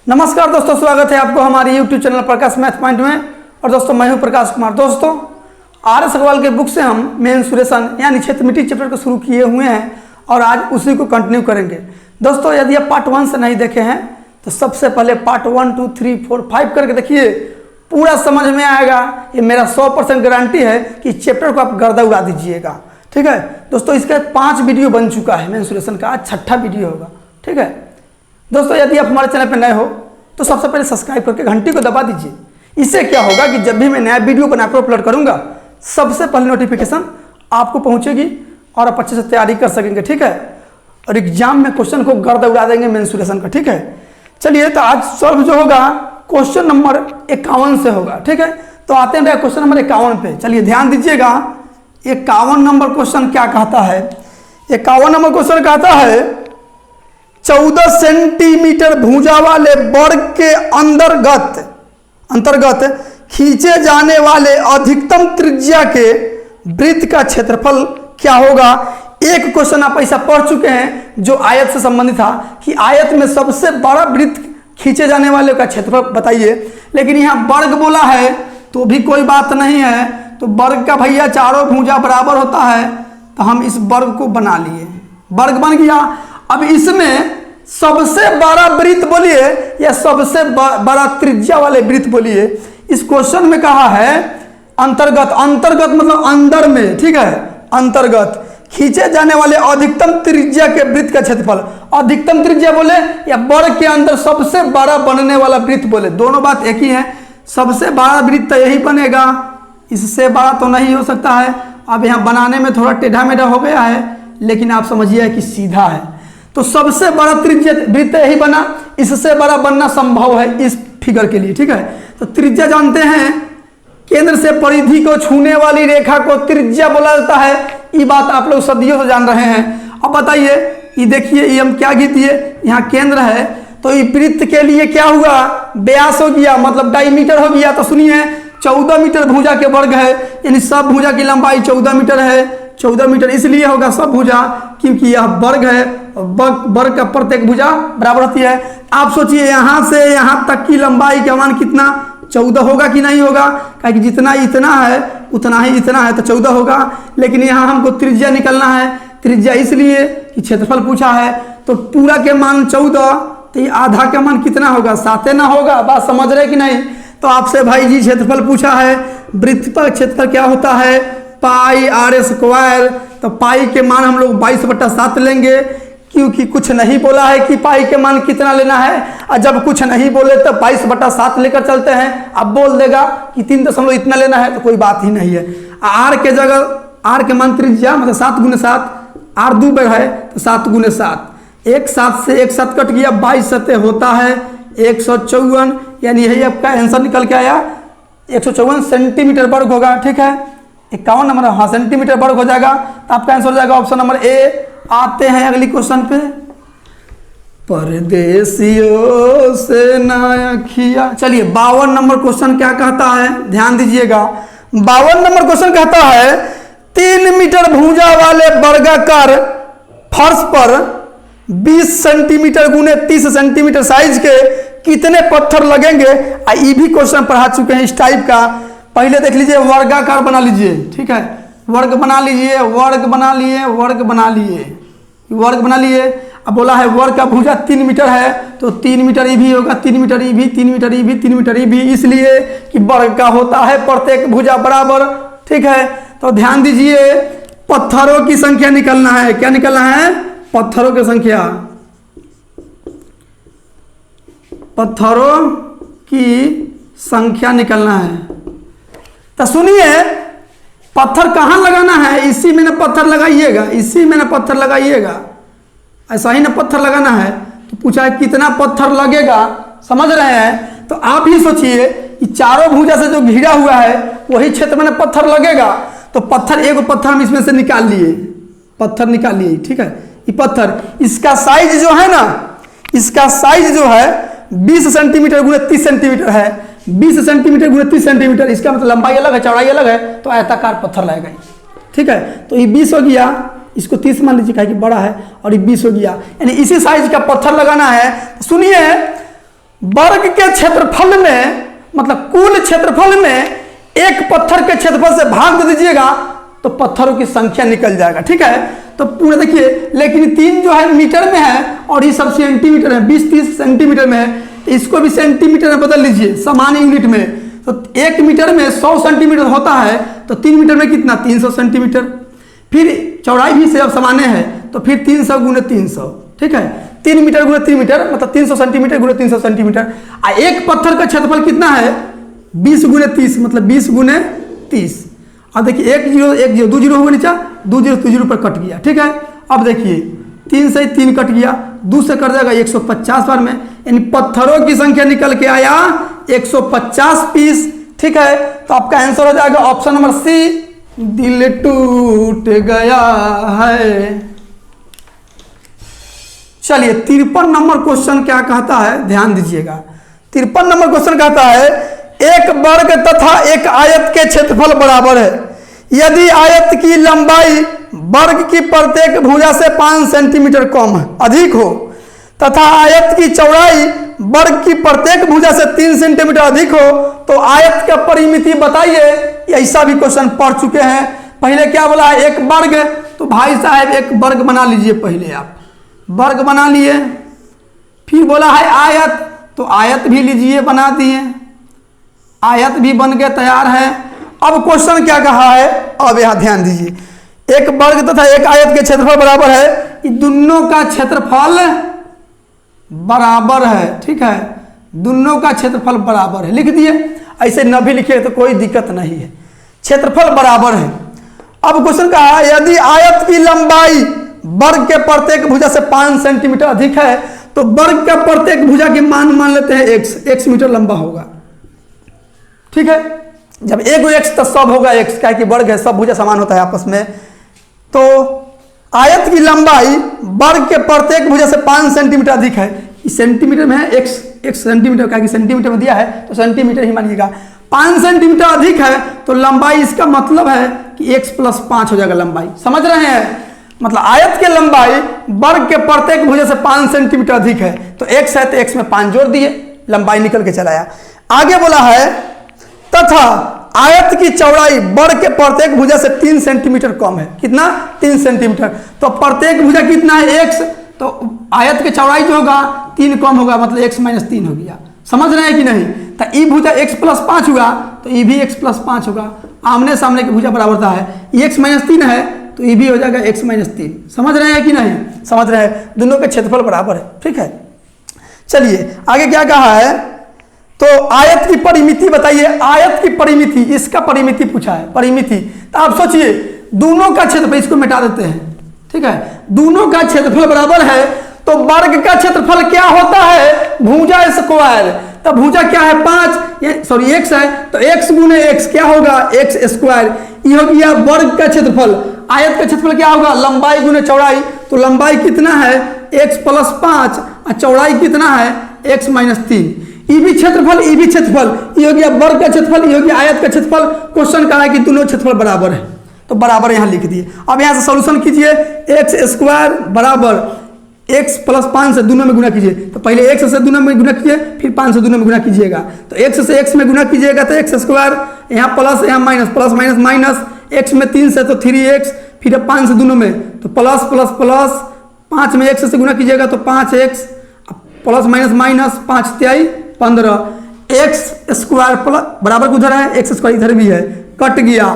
नमस्कार दोस्तों, स्वागत है आपको हमारे YouTube चैनल प्रकाश मैथ पॉइंट में। और दोस्तों मैं हूं प्रकाश कुमार। दोस्तों RS अग्रवाल के बुक से हम मेंसुरेशन यानी क्षेत्रमिति चैप्टर को शुरू किए हुए हैं और आज उसी को कंटिन्यू करेंगे। दोस्तों यदि आप पार्ट 1 से नहीं देखे हैं तो सबसे पहले पार्ट 1, 2, 3, 4, 5 करके देखिए, पूरा समझ में आएगा। ये मेरा 100% गारंटी है कि चैप्टर को आप गर्दा उड़ा दीजिएगा। ठीक है दोस्तों, इसका 5 वीडियो बन चुका है मेंसुरेशन का, आज 6ठा वीडियो होगा। ठीक है दोस्तों, यदि आप हमारे चैनल पर नए हो तो सबसे पहले सब्सक्राइब करके घंटी को दबा दीजिए। इससे क्या होगा कि जब भी मैं नया वीडियो बना कर अपलोड करूंगा सबसे पहले नोटिफिकेशन आपको पहुंचेगी और आप अच्छे से तैयारी कर सकेंगे। ठीक है, और एग्जाम में क्वेश्चन को गर्दा उड़ा देंगे मेंसुरेशन का। ठीक है, चलिए तो आज सॉल्व जो होगा क्वेश्चन नंबर 51 से होगा। ठीक है, तो आते हैं क्वेश्चन नंबर 51 पे। चलिए ध्यान दीजिएगा, 51 नंबर क्वेश्चन क्या कहता है। 51 नंबर क्वेश्चन कहता है 14 सेंटीमीटर भुजा वाले वर्ग के अंतर्गत खींचे जाने वाले अधिकतम त्रिज्या के वृत्त का क्षेत्रफल क्या होगा। एक क्वेश्चन आप ऐसा पढ़ चुके हैं जो आयत से संबंधित था कि आयत में सबसे बड़ा वृत्त खींचे जाने वाले का क्षेत्रफल बताइए, लेकिन यहाँ वर्ग बोला है तो भी कोई बात नहीं है। तो वर्ग का भैया चारों भुजा बराबर होता है, तो हम इस वर्ग को बना लिए, वर्ग बन गया। अब इसमें सबसे बड़ा वृत्त बोलिए या सबसे बड़ा त्रिज्या वाले वृत्त बोलिए। इस क्वेश्चन में कहा है अंतर्गत मतलब अंदर में। ठीक है, अंतर्गत खींचे जाने वाले अधिकतम त्रिज्या के वृत्त का क्षेत्रफल। अधिकतम त्रिज्या बोले या वर्ग के अंदर सबसे बड़ा बनने वाला वृत्त बोले, दोनों बात एक ही है। सबसे बड़ा वृत्त यही बनेगा, इससे बड़ा तो नहीं हो सकता है। अब यहाँ बनाने में थोड़ा टेढ़ा मेढ़ा हो गया है, लेकिन आप समझिए कि सीधा है। तो सबसे बड़ा त्रिज्या वृत्त यही बना, इससे बड़ा बनना संभव है इस फिगर के लिए। ठीक है, तो त्रिज्या जानते हैं, केंद्र से परिधि को छूने वाली रेखा को त्रिज्या बोला जाता है। ये बात आप लोग सदियों से जान रहे हैं। अब बताइए, ये देखिए ये हम क्या खींच दिए, यहाँ केंद्र है तो ये वृत्त के लिए क्या हुआ, व्यास हो गया, मतलब डायमीटर हो गया। तो सुनिए 14 मीटर भुजा के वर्ग है, यानी सब भुजा की लंबाई 14 मीटर है। 14 मीटर इसलिए होगा सब भुजा क्योंकि यह वर्ग है, वर्ग का प्रत्येक भुजा बराबर होती है। आप सोचिए यहाँ से यहाँ तक की लंबाई का मान कितना, 14 होगा कि नहीं होगा, क्योंकि जितना इतना है उतना ही इतना है तो 14 होगा। लेकिन यहाँ हमको त्रिज्या निकलना है, त्रिज्या इसलिए कि क्षेत्रफल पूछा है। तो पूरा के मान 14, तो ये आधा का मान कितना होगा, 7 ना होगा। बात समझ रहे कि नहीं। तो आपसे भाई जी क्षेत्रफल पूछा है, वृत्त पर क्षेत्रफल क्या होता है, पाई r स्क्वायर। तो पाई के मान हम लोग 22/7 लेंगे, क्योंकि कुछ नहीं बोला है कि पाई के मान कितना लेना है। और जब कुछ नहीं बोले तो 22/7 लेकर चलते हैं। अब बोल देगा कि 3 इतना लेना है तो कोई बात ही नहीं है। r के जगह r के मान त्रिज्या मतलब 7 × 7, r 2 बार है तो 7 × 7, एक 7 से एक 7 कट गया, 22 7 होता है 154, यानी यही आपका आंसर निकल के आया 154 सेंटीमीटर वर्ग होगा। ठीक है, 51 नंबर, हाँ सेंटीमीटर वर्ग हो जाएगा। तो आपका आंसर हो जाएगा ऑप्शन नंबर ए। आते हैं अगली क्वेश्चन पे। परदेसियों से ना अखियां। चलिए 52 नंबर क्वेश्चन क्या कहता है, ध्यान दीजिएगा। 52 नंबर क्वेश्चन कहता है 3 मीटर भुजा वाले वर्गाकार फर्श पर 20 सेंटीमीटर गुने 30 सेंटीमीटर साइज के कितने पत्थर लगेंगे। ये भी क्वेश्चन पढ़ा चुके हैं इस टाइप का। पहले देख लीजिए, वर्गाकार बना लीजिए। ठीक है, वर्ग बना लीजिए, वर्ग बना लिए, वर्ग बना लिए, वर्ग बना लिए। अब बोला है वर्ग का भुजा 3 मीटर है तो 3 मीटर ई भी होगा, 3 मीटर ई भी, 3 मीटर ई भी, 3 मीटर ई भी, इसलिए कि वर्ग का होता है प्रत्येक भुजा बराबर। ठीक है, तो ध्यान दीजिए, पत्थरों की संख्या निकलना है। क्या निकलना है, पत्थरों की संख्या, पत्थरों की संख्या निकलना है। तो सुनिए, पत्थर कहाँ लगाना है, इसी में ना पत्थर लगाइएगा, इसी में ना पत्थर लगाइएगा, ऐसा ही ना पत्थर लगाना है। तो पूछा है कितना पत्थर लगेगा, समझ रहे हैं। तो आप ही सोचिए कि चारों भुजा से जो घिरा हुआ है वही क्षेत्र में ना पत्थर लगेगा। तो पत्थर, एक पत्थर हम इसमें से निकाल लिए, पत्थर निकाल लिए। ठीक है, ये पत्थर, इसका साइज जो है ना, इसका साइज जो है 20 सेंटीमीटर गुने 30 सेंटीमीटर है। 20 सेंटीमीटर गुने 30 सेंटीमीटर, इसका मतलब लंबाई अलग है चौड़ाई अलग है, तो आयताकार पत्थर लगेगा। ठीक है, तो ये 20 हो गया, इसको 30 मान लीजिए कि बड़ा है, और ये 20 हो गया, यानी इसी साइज का पत्थर लगाना है। सुनिए वर्ग के क्षेत्रफल में, मतलब कुल क्षेत्रफल में एक पत्थर के क्षेत्रफल से भाग दे दीजिएगा तो पत्थरों की संख्या निकल जाएगा। ठीक है, तो पूरा देखिए, लेकिन 3 जो है मीटर में है और ये सब सेंटीमीटर है, 20-30 सेंटीमीटर में है, तो इसको भी सेंटीमीटर में बदल लीजिए सामान्य यूनिट में। तो 1 मीटर में 100 सेंटीमीटर होता है, तो 3 मीटर में कितना, 300 सेंटीमीटर। फिर चौड़ाई भी से अब सामान्य है, तो फिर 300 गुणे 300। ठीक है, 3 मीटर गुणे 3 मीटर मतलब 300 सेंटीमीटर गुणे 300 सेंटीमीटर। एक पत्थर का क्षेत्रफल कितना है, 20 गुणे 30 मतलब 20 गुणे 30। अब देखिए 1 0 1 0 2 0 होगा नीचा, 2 0 2 0 पर कट गया। ठीक है, अब देखिए 3 से 3 कट गया, 2 से कट जाएगा 150 बार में, यानी पत्थरों की संख्या निकल के आया 150 पीस। ठीक है, तो आपका आंसर हो जाएगा ऑप्शन नंबर सी, दिल टूट गया है। चलिए 53 नंबर क्वेश्चन क्या कहता है, ध्यान दीजिएगा। 53 नंबर क्वेश्चन कहता है एक वर्ग तथा एक आयत के क्षेत्रफल बराबर है यदि आयत की लंबाई वर्ग की प्रत्येक भुजा से 5 सेंटीमीटर कम अधिक हो तथा आयत की चौड़ाई वर्ग की प्रत्येक भुजा से 3 सेंटीमीटर अधिक हो तो आयत का परिमिति बताइए। ऐसा भी क्वेश्चन पढ़ चुके हैं। पहले क्या बोला है, एक वर्ग, तो भाई साहब एक वर्ग बना लीजिए। पहले आप वर्ग बना लिए, फिर बोला है आयत, तो आयत भी लीजिए, बना दिए, आयत भी बन के तैयार है। अब क्वेश्चन क्या कहा है, अब यहां ध्यान दीजिए, एक वर्ग तथा एक आयत के क्षेत्रफल बराबर है, दोनों का क्षेत्रफल बराबर है। ठीक है, दोनों का क्षेत्रफल बराबर है, लिख दिए। ऐसे न भी लिखे तो कोई दिक्कत नहीं है, क्षेत्रफल बराबर है। अब क्वेश्चन कहा यदि आयत की लंबाई वर्ग के प्रत्येक भुजा से 5 सेंटीमीटर अधिक है तो वर्ग का प्रत्येक भुजा की मान लेते हैं x मीटर लंबा होगा। ठीक है, जब एगो x तो सब होगा x, क्या कि वर्ग है, सब भुजा समान होता है आपस में। तो आयत की लंबाई वर्ग के प्रत्येक भुजा से 5 सेंटीमीटर अधिक है, सेंटीमीटर में है x सेंटीमीटर, क्या कि सेंटीमीटर में दिया है तो सेंटीमीटर ही मानिएगा। 5 सेंटीमीटर अधिक है तो लंबाई, इसका मतलब है कि x + 5 हो जाएगा लंबाई। समझ रहे हैं, मतलब आयत की लंबाई वर्ग के प्रत्येक भुजा से 5 सेंटीमीटर अधिक है, तो x है तो x में 5 जोड़ दिए, लंबाई निकल के चला आया। आगे बोला है तथा आयत की चौड़ाई वर्ग के प्रत्येक भुजा से 3 सेंटीमीटर कम है। कितना, 3 सेंटीमीटर। तो प्रत्येक भुजा कितना है, x, तो आयत की चौड़ाई जो होगा 3 कम होगा, मतलब x - 3 हो गया। समझ रहे हैं कि नहीं, तो ई भुजा x + 5 हुआ तो ई भी x + 5 होगा, आमने सामने की भुजा बराबरता है। x - 3 है तो ये भी हो जाएगा x - 3। समझ रहे हैं कि नहीं, समझ रहे हैं, दोनों के क्षेत्रफल बराबर है। ठीक है, चलिए आगे क्या कहा है, तो आयत की परिमिति बताइए। आयत की परिमिति, इसका परिमिति पूछा है, परिमिति। तो आप सोचिए दोनों का क्षेत्रफल, इसको मिटा देते हैं। ठीक है, दोनों का क्षेत्रफल बराबर है तो वर्ग का क्षेत्रफल क्या होता है, भुजा स्क्वायर। तो भुजा क्या है, 5 सॉरी x है तो x गुने x क्या होगा, x²। ये हो गया वर्ग का क्षेत्रफल। आयत का क्षेत्रफल क्या होगा, लंबाई गुने चौड़ाई, तो लंबाई कितना है x + 5 और चौड़ाई कितना है x - 3। ये भी क्षेत्रफल, ये भी क्षेत्रफल, ये हो गया वर्ग का क्षेत्रफल, ये हो गया आयत का क्षेत्रफल। क्वेश्चन कहा है कि दोनों क्षेत्रफल बराबर है, तो बराबर यहां लिख दिए। अब यहां से सॉल्यूशन कीजिए, x² बराबर x + 5 से दोनों में गुना कीजिए। तो पहले x से दोनों में गुना कीजिए, फिर 5 से दोनों में गुना कीजिएगा। तो x से x में गुना कीजिएगा तो x², यहाँ प्लस यहाँ minus, plus minus minus, x में 3 से तो 3x, फिर 5 से दोनों में तो प्लस प्लस प्लस, 5 में x से गुना कीजिएगा तो 5x, plus minus minus, 5 × 3 = 15, x² plus बराबर उधर है, x² इधर भी है, कट गया।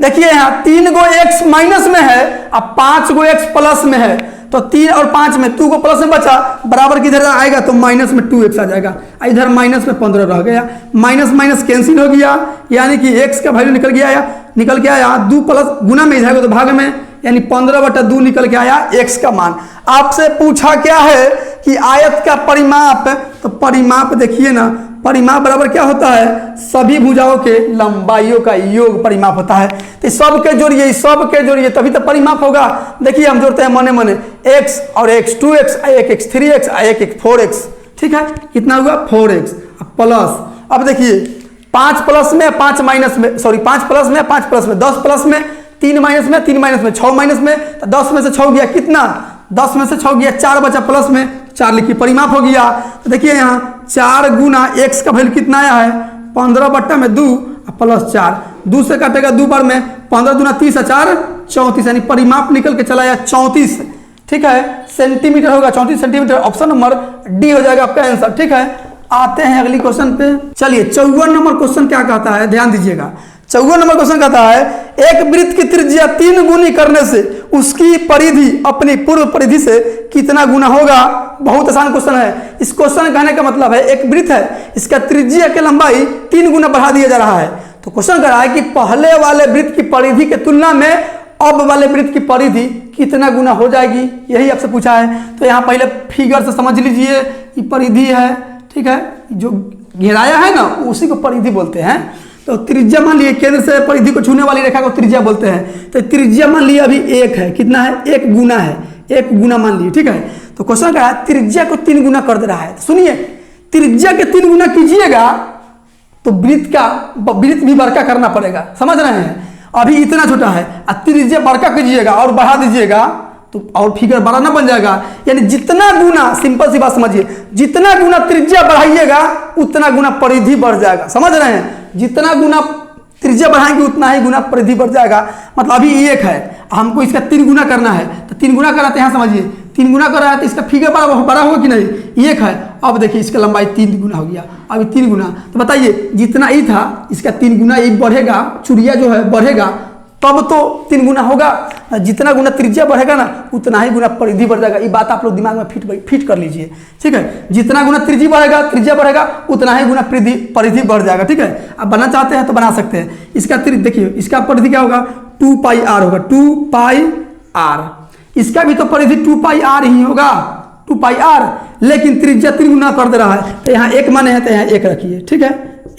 देखिए यहाँ 3 गो x माइनस में है अब 5 गो x प्लस में है, तो 3 और 5 में 2 को प्लस में बचा, बराबर किधर आएगा तो माइनस में 2x आ जाएगा, इधर माइनस में 15 रह गया, माइनस माइनस कैंसिल हो गया, यानी कि x का वैल्यू निकल के आया 2 प्लस गुना में इधर तो भाग में, यानी 15/2 निकल के आया x का मान। आपसे पूछा क्या है कि आयत का परिमाप, तो परिमाप देखिए ना, परिमाप बराबर क्या होता है, सभी भुजाओं के लंबाइयों का योग परिमाप होता है। तो सब के जोड़िए तभी तो परिमाप होगा। देखिए हम जोड़ते हैं मने मने, x और x 2x, एक x 3x, एक 4x। ठीक है, कितना हुआ 4x प्लस, अब देखिए 5 प्लस में 5 माइनस में, सॉरी 5 प्लस में 5 प्लस में, 10 प्लस में 3 माइनस में 3 माइनस में, 6 माइनस में, तो 10 में से 6 गया कितना, 10 में से 6 गया 4 बचा प्लस में, 4 लिखिए, परिमाप हो गया। तो देखिए यहाँ 4 गुना x का वैल्यू कितना आया है 15/2 प्लस 4, 2 से काटेगा 2 बार में, 15 दूना 30 और 4 34, यानी परिमाप निकल के चला आया 34, ठीक है, सेंटीमीटर होगा 34 सेंटीमीटर। ऑप्शन नंबर डी हो जाएगा आपका आंसर, ठीक है। आते हैं अगली क्वेश्चन पे। चलिए 54 नंबर क्वेश्चन क्या कहता है, ध्यान दीजिएगा। 54 नंबर क्वेश्चन कहता है एक वृत्त की त्रिज्या 3 गुनी करने से उसकी परिधि अपनी पूर्व परिधि से कितना गुना होगा। बहुत आसान क्वेश्चन है। इस क्वेश्चन कहने का मतलब है एक वृत्त है, इसका त्रिज्या की लंबाई 3 गुना बढ़ा दिया जा रहा है। तो क्वेश्चन कह रहा है कि पहले वाले वृत्त की परिधि के तुलना में अब वाले वृत्त की परिधि कितना गुना हो जाएगी, यही आपसे पूछा है। तो यहाँ पहले फिगर से समझ लीजिए, ये परिधि है, ठीक है, जो घेराया है ना उसी को परिधि बोलते हैं। तो त्रिज्या मान लिए केंद्र से परिधि को छूने वाली रेखा को त्रिज्या बोलते हैं। तो त्रिज्या मान लिए अभी 1 है, कितना है 1 गुना है, 1 गुना मान लिए, ठीक है। तो क्वेश्चन क्या है त्रिज्या को 3 गुना कर दे रहा है। तो सुनिए त्रिज्या के 3 गुना कीजिएगा तो वृत्त भी बड़का करना पड़ेगा, समझ रहे हैं। अभी इतना छोटा है, त्रिज्या बड़का कीजिएगा और बढ़ा दीजिएगा तो और फिगर बड़ा ना बन जाएगा। यानी जितना गुना, सिंपल सी बात समझिए, जितना गुना त्रिज्या बढ़ाइएगा उतना गुना परिधि बढ़ जाएगा, समझ रहे हैं। जितना गुना त्रिज्या बढ़ाएंगे उतना ही गुना परिधि बढ़ जाएगा। मतलब अभी 1 है, हमको इसका 3 गुना करना है, तो 3 गुना कराते हैं, समझिए 3 गुना कर रहा है तो इसका फिगर बड़ा होगा कि नहीं, 1 है। अब देखिए इसका लंबाई 3 गुना हो गया, अभी 3 गुना। तो बताइए जितना ही था इसका 3 गुना ये बढ़ेगा, चुरिया जो है बढ़ेगा, तब तो 3 गुना होगा। जितना गुना त्रिज्या बढ़ेगा ना उतना ही गुना परिधि बढ़ जाएगा। ये बात आप लोग दिमाग में फिट कर लीजिए, ठीक है। जितना गुना त्रिज्या बढ़ेगा उतना ही गुना परिधि बढ़ जाएगा, ठीक है। आप बना चाहते हैं तो बना सकते हैं। इसका देखिए इसका परिधि क्या होगा 2πr होगा, 2πr। इसका भी तो परिधि 2πr ही होगा, 2πr, लेकिन त्रिज्या 3 गुना कर दे रहा है। तो यहाँ 1 माने हैं तो यहाँ 1 रखिए, ठीक है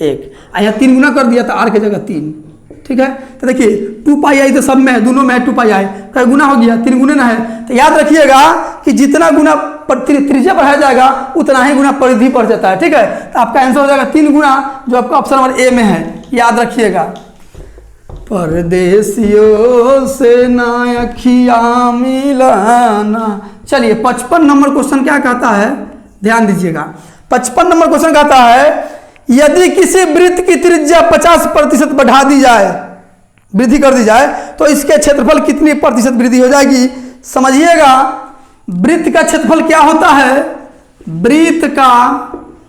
1। यहाँ 3 गुना कर दिया तो r की जगह 3, ठीक है। तो देखिए 2πi तो सब में है, दोनों में है 2πi, कई गुना हो गया 3 गुना ना है। तो याद रखिएगा कि जितना गुना त्रिज्या बढ़ाया जाएगा उतना ही गुना परिधि बढ़ जाता है, ठीक है। तो आपका आंसर हो जाएगा 3 गुना, जो आपका ऑप्शन नंबर ए में है, याद रखिएगा। परदेसियों से ना अखिया मिलाना। चलिए 55 नंबर क्वेश्चन क्या कहता है, ध्यान दीजिएगा। 55 नंबर क्वेश्चन कहता है यदि किसी वृत्त की त्रिज्या 50% बढ़ा दी जाए, वृद्धि कर दी जाए, तो इसके क्षेत्रफल कितनी प्रतिशत वृद्धि हो जाएगी। समझिएगा वृत्त का क्षेत्रफल क्या होता है, वृत्त का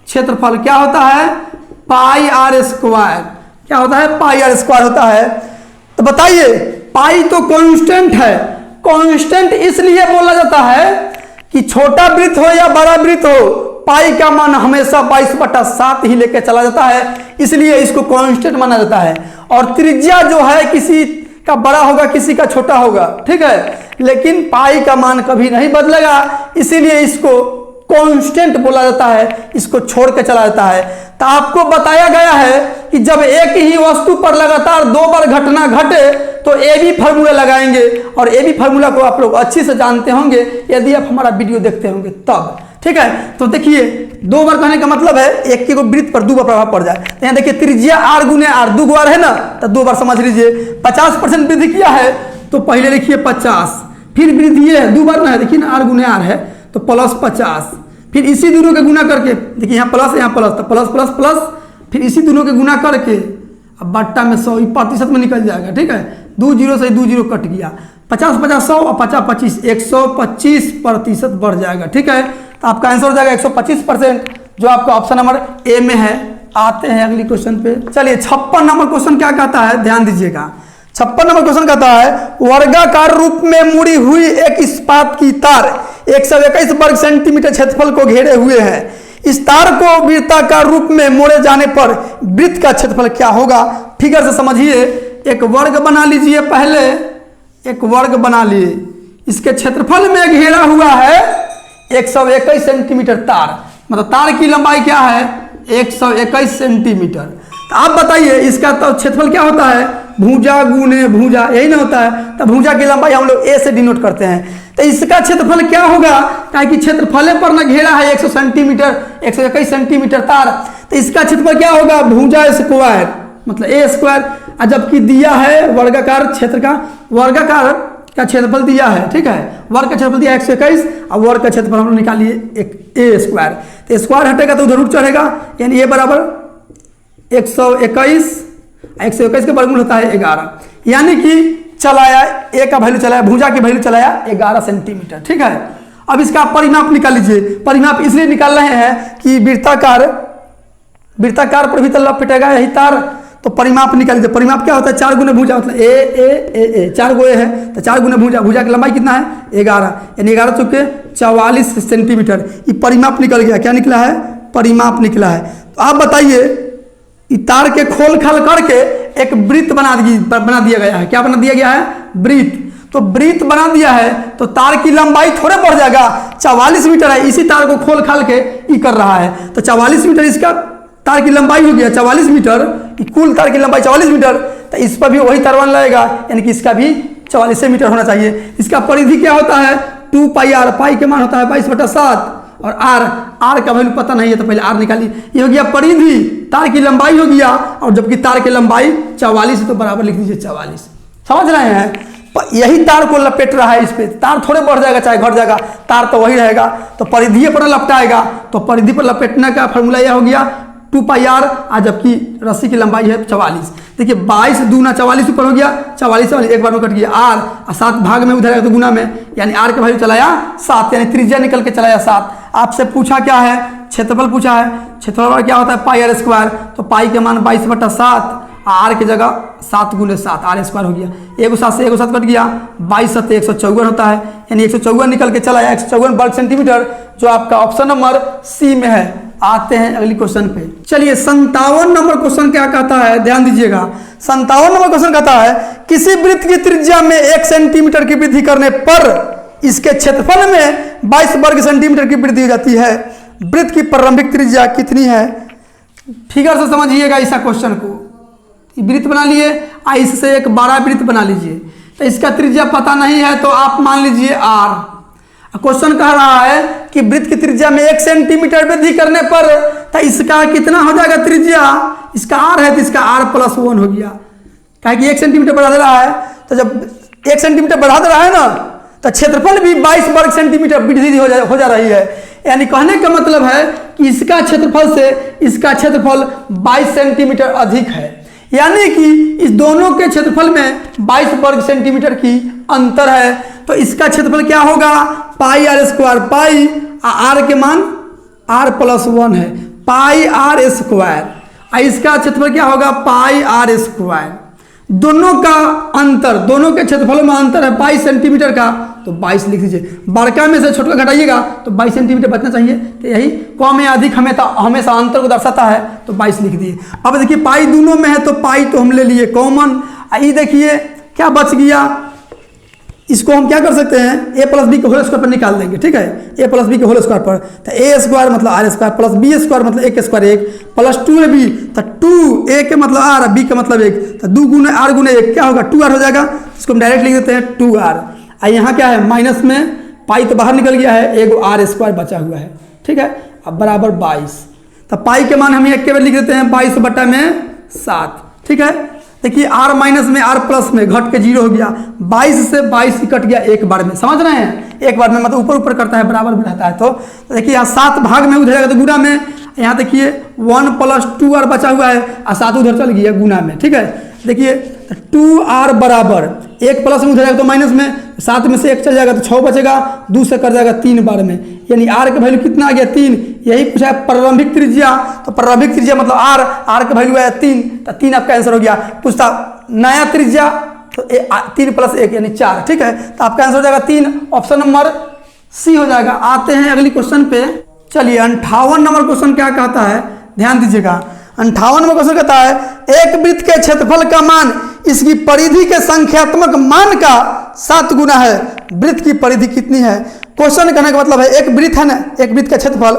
क्षेत्रफल क्या होता है πr²। क्या होता है πr² होता है। तो बताइए पाई तो कांस्टेंट है, कांस्टेंट इसलिए बोला जाता है कि छोटा वृत्त हो या बड़ा वृत्त हो पाई का मान हमेशा 22/7 ही लेके चला जाता है, इसलिए इसको कांस्टेंट माना जाता है। और त्रिज्या जो है किसी का बड़ा होगा किसी का छोटा होगा, ठीक है, लेकिन पाई का मान कभी नहीं बदलेगा, इसीलिए इसको कांस्टेंट बोला जाता है, इसको छोड़ के चला जाता है। तो आपको बताया गया है कि जब एक ही वस्तु पर लगातार 2 बार घटना घटे तो ए बी फार्मूला लगाएंगे, और ए बी फार्मूला को आप लोग अच्छी से जानते होंगे यदि आप हमारा वीडियो देखते होंगे तब, ठीक है। तो देखिए 2 बार कहने का मतलब है एक के वृत्त पर 2 बार प्रभाव पड़ जाए। तो यहाँ देखिए त्रिज्या r गुने r, 2 बार है ना, तो 2 बार समझ लीजिए। 50% वृद्धि किया है तो पहले लिखिए 50, फिर वृद्धि ये है 2 बार ना है, देखिए ना r गुने r है तो +50, फिर इसी दोनों के गुना करके, देखिए यहाँ प्लस यहाँ प्लस, तो प्लस प्लस प्लस, फिर इसी दोनों के गुना करके अब बट्टा में 100 प्रतिशत में निकल जाएगा, ठीक है। 2 0 से 2 0 कट गया, 50 50 100 और 50 25 125% बढ़ जाएगा, ठीक है। तो आपका आंसर हो जाएगा 125%, जो आपका ऑप्शन नंबर ए में है। आते हैं अगली क्वेश्चन पे। चलिए 56 नंबर क्वेश्चन क्या कहता है, ध्यान दीजिएगा। 56 नंबर क्वेश्चन कहता है वर्गाकार रूप में मुड़ी हुई एक इस्पात की तार 121 वर्ग सेंटीमीटर क्षेत्रफल को घेरे हुए है। इस तार को वृत्ताकार रूप में मोड़े जाने पर वृत्त का क्षेत्रफल क्या होगा। फिगर से समझिए, एक वर्ग बना लीजिए, पहले एक वर्ग बना लिए, इसके क्षेत्रफल में घेरा हुआ है 121 सेंटीमीटर तार, मतलब तार की लंबाई क्या है 121 सेंटीमीटर। तो आप बताइए इसका तो क्षेत्रफल क्या होता है, भुजा गुने भुजा, यही ना होता है। तो भुजा की लंबाई हम लोग ए से डिनोट करते हैं। तो इसका क्षेत्रफल क्या होगा, क्योंकि क्षेत्रफल पर ना घेरा है 100 सेंटीमीटर 121 सेंटीमीटर तार, तो इसका क्षेत्रफल क्या होगा भुजा स्क्वायर, मतलब ए स्क्वायर। जबकि दिया है वर्गाकार क्षेत्र का, वर्गाकार का क्षेत्रफल दिया है, ठीक है, वर्ग का क्षेत्रफल दिया 121 और वर्ग का क्षेत्रफल हम लोग निकालिए एक ए स्क्वायर। तो स्क्वायर हटेगा तो उधर रूट चढ़ेगा, यानी ये बराबर 121, 121 का वर्गमूल होता है 11, यानी कि चलाया ए का वैल्यू चलाया, भुजा की वैल्यू चलाया 11 सेंटीमीटर। ठीक है, अब इसका परिमाप निकाल लीजिए। परिमाप इसलिए निकाल रहे हैं कि वृत्ताकार पर भी तो लपेटेगा यही तार, तो परिमाप निकाल लीजिए। परिमाप क्या होता है? 4 गुने भुजा, मतलब ए 4 गो ए है तो 4 गुने भुजा, भुजा की लंबाई कितना है? 11, यानी 11 चौके 44 सेंटीमीटर। ये परिमाप निकल गया। क्या निकला है? परिमाप निकला है। तो आप बताइए, तार के खोल खाल करके एक वृत्त बना दिया गया है। क्या बना दिया गया है? वृत्त। तो वृत्त बना दिया है तो तार की लंबाई थोड़े बढ़ जाएगा, 44 मीटर है, इसी तार को खोल खाल के ये कर रहा है, तो 44 मीटर इसका तार की लंबाई हो गया 44 मीटर, कुल तार की लंबाई 44 मीटर, तो इस पर भी वही तार बन लगेगा, यानी कि इसका भी 44 मीटर होना चाहिए। इसका परिधि क्या होता है? 2 पाई आर, पाई के मान होता है 22/7, और आर का वैल्यू पता नहीं है तो पहले आर निकालिए। ये हो गया परिधि, तार की लंबाई हो गया, और जबकि तार की लंबाई 44 है तो बराबर लिख दीजिए 44। समझ रहे हैं? यही तार को लपेट रहा है, इस पे तार थोड़े बढ़ जाएगा चाहे घट जाएगा, तार तो वही रहेगा, तो परिधि पर लपटाएगा, तो परिधि पर लपेटने का फॉर्मूला यह हो गया 2 पाई आर, जबकि रस्सी की लंबाई है 44। देखिए 22 दूना 44 ऊपर हो गया, 44 एक बार में कट गया आर, और 7 भाग में उधर तो गुना में, यानी आर का वैल्यू चलाया 7, यानी त्रिज्या निकल के चलाया 7। आपसे पूछा क्या है? क्षेत्रफल पूछा है। क्षेत्रफल क्या होता है? पाई आर स्क्वायर, तो पाई के मान 22/7, आर की जगह 7 गुने 7 आर स्क्वायर हो गया, 1 7 से 1 7 कट गया, 22 7 154 होता है, यानी 154 निकल के चला है 154 वर्ग सेंटीमीटर, जो आपका ऑप्शन नंबर सी में है। आते हैं अगली क्वेश्चन पे। चलिए 57 नंबर क्वेश्चन क्या कहता है, ध्यान दीजिएगा। 57 नंबर क्वेश्चन कहता है किसी वृत्त की त्रिज्या में 1 सेंटीमीटर की वृद्धि करने पर इसके क्षेत्रफल में 22 वर्ग सेंटीमीटर की वृद्धि हो जाती है। वृत्त की प्रारंभिक त्रिज्या कितनी है? फिगर से समझिएगा इस क्वेश्चन को। वृत्त बना लिए, इससे एक बड़ा वृत्त बना लीजिए, तो इसका त्रिज्या पता नहीं है तो आप मान लीजिए आर। क्वेश्चन कह रहा है कि वृत्त की त्रिज्या में 1 सेंटीमीटर वृद्धि करने पर तो इसका कितना हो जाएगा त्रिज्या? इसका आर है तो इसका आर + 1 हो गया, क्या कि 1 सेंटीमीटर बढ़ा दे रहा है, तो जब 1 सेंटीमीटर बढ़ा दे रहा है ना, तो क्षेत्रफल भी 22 वर्ग सेंटीमीटर वृद्धि हो जा रही है। यानी कहने का मतलब है कि इसका क्षेत्रफल से इसका क्षेत्रफल 22 सेंटीमीटर अधिक है, यानी कि इस दोनों के क्षेत्रफल में 22 वर्ग सेंटीमीटर की अंतर है। तो इसका क्षेत्रफल क्या होगा? पाई आर स्क्वायर, पाई आर के मान आर + 1 है, पाई आर स्क्वायर, इसका क्षेत्रफल क्या होगा? पाई आर स्क्वायर। दोनों का अंतर, दोनों के क्षेत्रफलों में अंतर है 22 सेंटीमीटर का, तो 22 लिख दीजिए। बड़का में से छोटा घटाइएगा तो 22 सेंटीमीटर बचना चाहिए, तो यही कम या अधिक हमेशा अंतर को दर्शाता है, तो 22 लिख दिए। अब देखिए पाई दोनों में है तो पाई तो हम ले लिए कॉमन। ये देखिए क्या बच गया, इसको हम क्या कर सकते हैं? a + b के होल स्क्वायर पर निकाल देंगे। ठीक है, a + b के होल स्क्वायर पर, तो a स्क्वायर मतलब r square plus b square मतलब 1 स्क्वायर 1 प्लस 2ab, तो 2 a के मतलब r, b का मतलब 1, तो 2 गुने r गुने 1 क्या होगा? 2r हो जाएगा। इसको हम डायरेक्ट लिख देते हैं 2r। यहाँ क्या है? माइनस में पाई तो बाहर निकल गया है, एक r स्क्वायर बचा हुआ है। ठीक है, अब बराबर 22, तो पाई के मान हम एक के बार लिख देते हैं 22/7। ठीक है, देखिए r माइनस में r प्लस में घट के 0 हो गया, 22 से 22 कट गया एक बार में। समझ रहे हैं? एक बार में मतलब ऊपर ऊपर करता है, बराबर में रहता है। तो देखिए यहाँ 7 भाग में उधर जाएगा तो गुना में, यहाँ देखिए 1 + 2r बचा हुआ है और 7 उधर चल गया गुना में। ठीक है, देखिए 2r बराबर 1 प्लस में उधर जाएगा तो माइनस में, 7 में से 1 चल जाएगा तो 6 बचेगा, 2 से कर जाएगा 3 बार में, यानी r का वैल्यू कितना आ गया? 3। यही पूछा है प्रारंभिक त्रिज्या, तो प्रारंभिक त्रिज्या मतलब r का वैल्यू आया 3, तो 3 आपका आंसर हो गया। पूछता नया त्रिज्या, तो 3 + 1 यानी 4। ठीक है, तो आपका आंसर हो जाएगा 3, ऑप्शन नंबर सी हो जाएगा। आते हैं अगली क्वेश्चन पे। चलिए 58 नंबर क्वेश्चन क्या कहता है, ध्यान दीजिएगा। 58 नंबर क्वेश्चन कहता है एक वृत्त के क्षेत्रफल का मान इसकी परिधि के संख्यात्मक मान का 7 गुना है। वृत्त की परिधि कितनी है? क्वेश्चन कहने का मतलब है एक वृत्त है ना, एक वृत्त का क्षेत्रफल,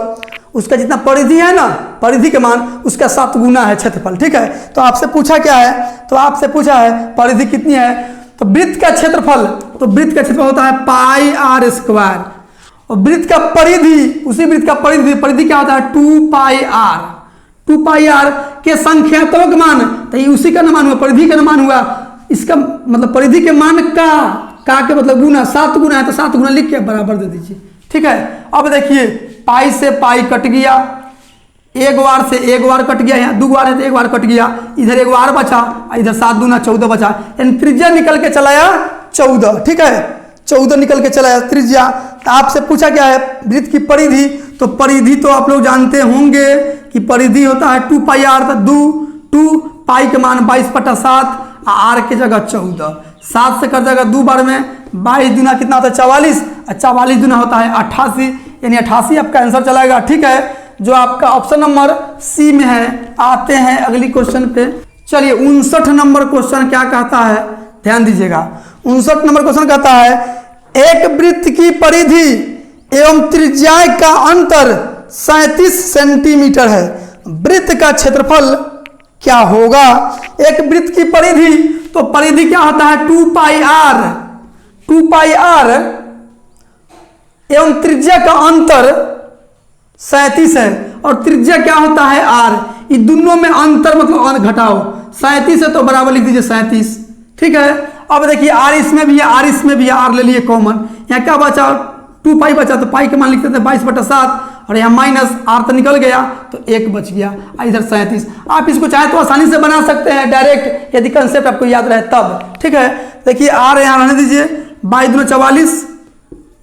उसका जितना परिधि है ना, परिधि के मान उसका 7 गुना है क्षेत्रफल। ठीक है, तो आपसे पूछा क्या है? तो आपसे पूछा है परिधि कितनी है, तो वृत्त का क्षेत्रफल, तो वृत्त का क्षेत्रफल होता है पाई आर स्क्वायर, और वृत्त का परिधि, उसी वृत्त का परिधि क्या होता है? 2 पाई आर। 2 पाई आर के संख्यात्मक मान, तो ये उसी का मान हुआ, परिधि का मान हुआ, इसका मतलब परिधि के मान का के मतलब गुना, 7 गुना है तो 7 गुना लिख के बराबर दे दीजिए। ठीक है, अब देखिए पाई से पाई कट गया, एक बार से एक बार कट गया, यहाँ 2 बार है तो 1 बार कट गया, इधर 1 बार बचा, इधर 7 दूना 14 बचा, यानी त्रिज्या निकल के चला आया 14। ठीक है, 14 निकल के चला आया त्रिज्या। तो आपसे पूछा क्या है वृत्त की परिधि, तो परिधि तो आप लोग जानते होंगे कि परिधि होता है 2 पाई आर, तो 2 पाई के मान 22/7, आर के जगह 14, 7 से कर जाएगा 2 बार में, 22 दूना कितना होता है 44, और 44 दूना होता है 88, यानी 88 आपका आंसर चलाएगा। ठीक है, जो आपका ऑप्शन नंबर सी में है। आते हैं अगली क्वेश्चन पे। चलिए 59 नंबर क्वेश्चन क्या कहता है, ध्यान दीजिएगा। 59 नंबर क्वेश्चन कहता है एक वृत्त की परिधि एवं त्रिज्या का अंतर 37 सेंटीमीटर है, वृत्त का क्षेत्रफल क्या होगा। एक वृत्त की परिधि, तो परिधि क्या होता है 2 पाई आर, 2 पाई आर एवं त्रिज्या का अंतर 37 है, और त्रिज्या क्या होता है आर। ये दोनों में अंतर मतलब घटाओ, 37 है तो बराबर लिख दीजिए 37। ठीक है, अब देखिए आर इसमें भी है, आर इसमें भी है, आर ले लिए कॉमन, यहाँ क्या बचा 2 पाई बचा, तो पाई के मान लिखते थे 22/7, और यहाँ माइनस आर तो निकल गया तो 1 बच गया, इधर 37। आप इसको चाहे तो आसानी से बना सकते हैं डायरेक्ट, यदि कंसेप्ट आपको याद रहे तब। ठीक है, देखिए आर यहाँ रहने दीजिए, 22 दूना 44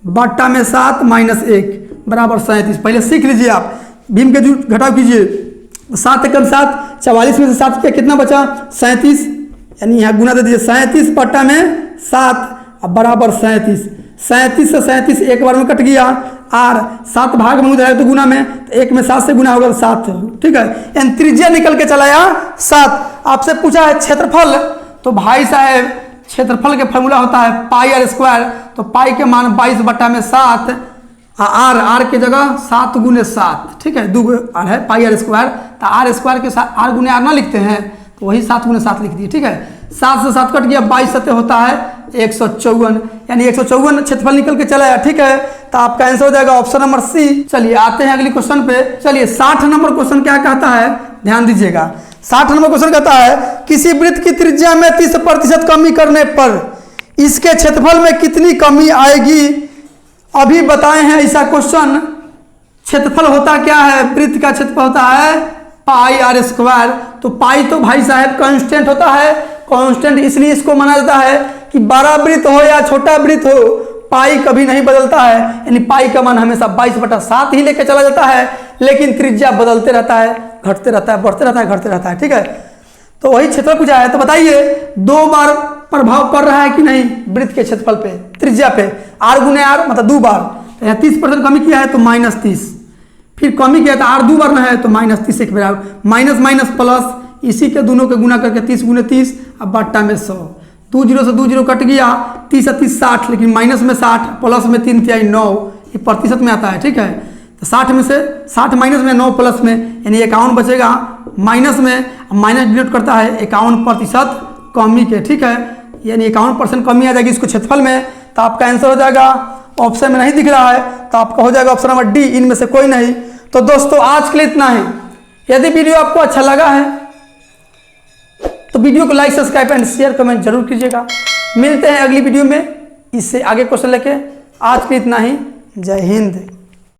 बट्टा में 7 माइनस 1 बराबर 37। पहले सीख लीजिए आप, भीम के जो घटाव कीजिए, 7 एकम 7, 44 में से 7 किया कितना बचा 37, यानी यहाँ गुना दे दीजिए 37 बट्टा में 7 बराबर 37। 37 से 37 एक बार में कट गया, आर 7 भाग में उधर तो गुना में, तो 1 में 7 से गुना होगा 7। ठीक है, यानी त्रिज्या निकल के चला आया 7। आपसे पूछा है क्षेत्रफल, तो भाई साहब क्षेत्रफल के फॉर्मूला होता है पाई आर स्क्वायर, तो पाई के मान 22 बट्टा में 7, आर आर की जगह 7 गुने 7। ठीक है, 2 आर है पाई आर स्क्वायर, तो आर स्क्वायर के साथ आर गुने आर ना लिखते हैं, तो वही 7 गुने 7 लिख दिए। ठीक है, 7 से 7 कट गया, 22 सत्य होता है 154, यानी 154 क्षेत्रफल निकल के चला आया। ठीक है, तो आपका आंसर हो जाएगा ऑप्शन नंबर सी। चलिए आते हैं अगली क्वेश्चन पे। चलिए 60 नंबर क्वेश्चन क्या कहता है, ध्यान दीजिएगा। 60 नंबर क्वेश्चन कहता है किसी वृत्त की त्रिज्या में 30% कमी करने पर इसके क्षेत्रफल में कितनी कमी आएगी। अभी बताए हैं ऐसा क्वेश्चन। क्षेत्रफल होता क्या है, वृत्त का क्षेत्रफल होता है पाई आर स्क्वायर। तो पाई तो भाई साहब कांस्टेंट होता है, कांस्टेंट इसलिए इसको माना जाता है कि बड़ा वृत्त हो या छोटा वृत्त हो, पाई कभी नहीं बदलता है, यानी पाई का मान हमेशा 22/7 ही लेके चला जाता है, लेकिन त्रिज्या बदलते रहता है, घटते रहता है, बढ़ते रहता है, घटते रहता है। ठीक है, तो वही क्षेत्रफल पूछा है। तो बताइए 2 बार प्रभाव पड़ रहा है कि नहीं वृत्त के क्षेत्रफल पे, त्रिज्या पे, आर गुने आर मतलब 2 बार, तो यहाँ 30% कमी किया है तो -30, फिर कमी किया तो आर 2 बार में है तो -30 एक बराबर, माइनस माइनस प्लस, इसी के दोनों के गुना करके 30 गुने 30, अब बट्टा में 100, 2 0 से 2 0 कट गया, 30 और 30 60, लेकिन माइनस में 60, प्लस में 3 तिहाई 9, ये प्रतिशत में आता है। ठीक है, तो 60 में से 60 माइनस में 9 प्लस में, यानी 51 बचेगा, माइनस में माइनस डिनोट करता है 51% कमी के। ठीक है, यानी 51% कमी आ जाएगी इसको क्षेत्रफल में, तो आपका आंसर हो जाएगा, ऑप्शन में नहीं दिख रहा है तो आपका हो जाएगा ऑप्शन नंबर डी, इनमें से कोई नहीं। तो दोस्तों आज के लिए इतना ही। यदि वीडियो आपको अच्छा लगा है तो वीडियो को like subscribe and share comment जरूर कीजिएगा। मिलते हैं अगली वीडियो में इससे आगे क्वेश्चन लेके। आज के लिए इतना ही। जय हिंद।